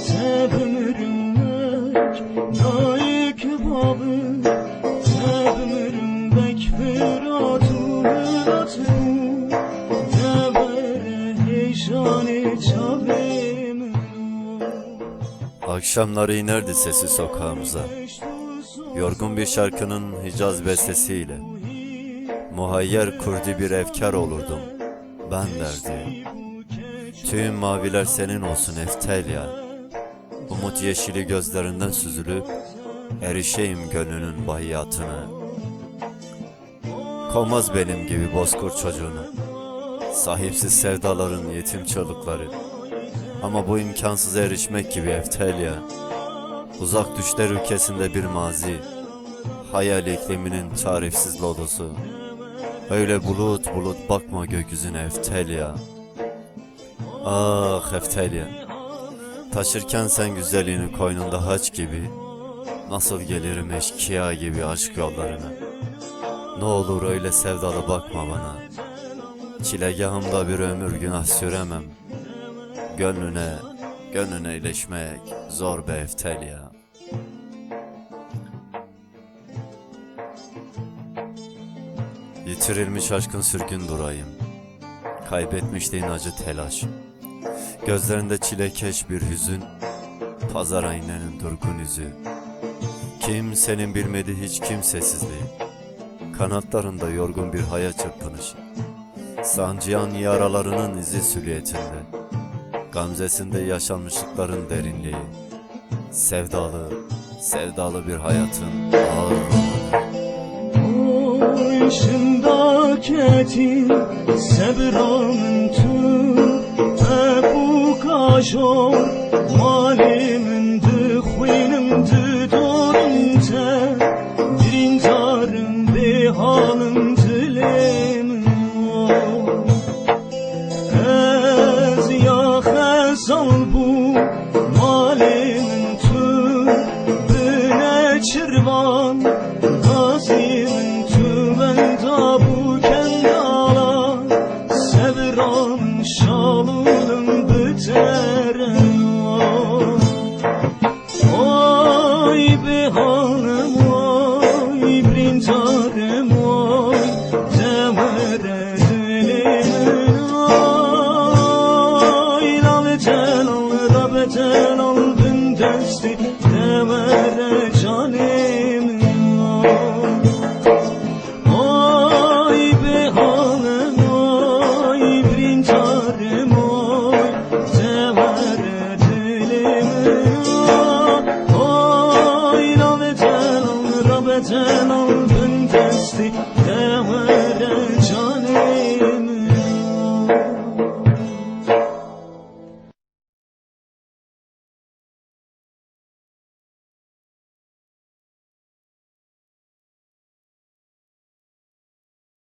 Tebmürmek naik babı Tebmürmek firatu hıratu Devere heyşani çavim. Akşamları inerdi sesi sokağımıza, yorgun bir şarkının Hicaz bestesiyle. Muhayyer kurdi bir efkar olurdum ben derdi. Tüm maviler senin olsun Eftelya. Umut yeşili gözlerinden süzülüp erişeyim gönlünün bahiyatına. Kovmaz benim gibi bozkır çocuğunu, sahipsiz sevdaların yetim çocukları. Ama bu imkansız erişmek gibi Eftelya, uzak düşler ülkesinde bir mazi, hayal ikliminin tarifsiz lodosu. Öyle bulut bulut bakma gökyüzüne Eftelya. Ah Eftelya, taşırken sen güzelliğini koynunda haç gibi, nasıl gelirim eşkıya gibi aşk yollarına. Ne olur öyle sevdalı bakma bana, çilegahımda bir ömür günah süremem. Gönlüne iyileşmek zor be Eftelya. Yitirilmiş aşkın sürgün durayım, kaybetmişliğin acı telaş. Gözlerinde çilekeş bir hüzün, pazar aynenin durgun yüzü. Kimsenin bilmediği hiç kimsesizliği, kanatlarında yorgun bir hayat çırpınışı. Sancıyan yaralarının izi süliyetinde, gamzesinde yaşanmışlıkların derinliği. Sevdalı bir hayatın ağır. Şındaketi sebramın tüm bu kaşor malimin dıhvinim dıdorun te birintarın bihalın dilim ez ya xesal bu malimin tüm bine çirvan gazimin bu kendala sevran şalının biter. Oy bihanım oy brintarım oy demere dilim oy laveten al rabeten al bin desti demere canim oy.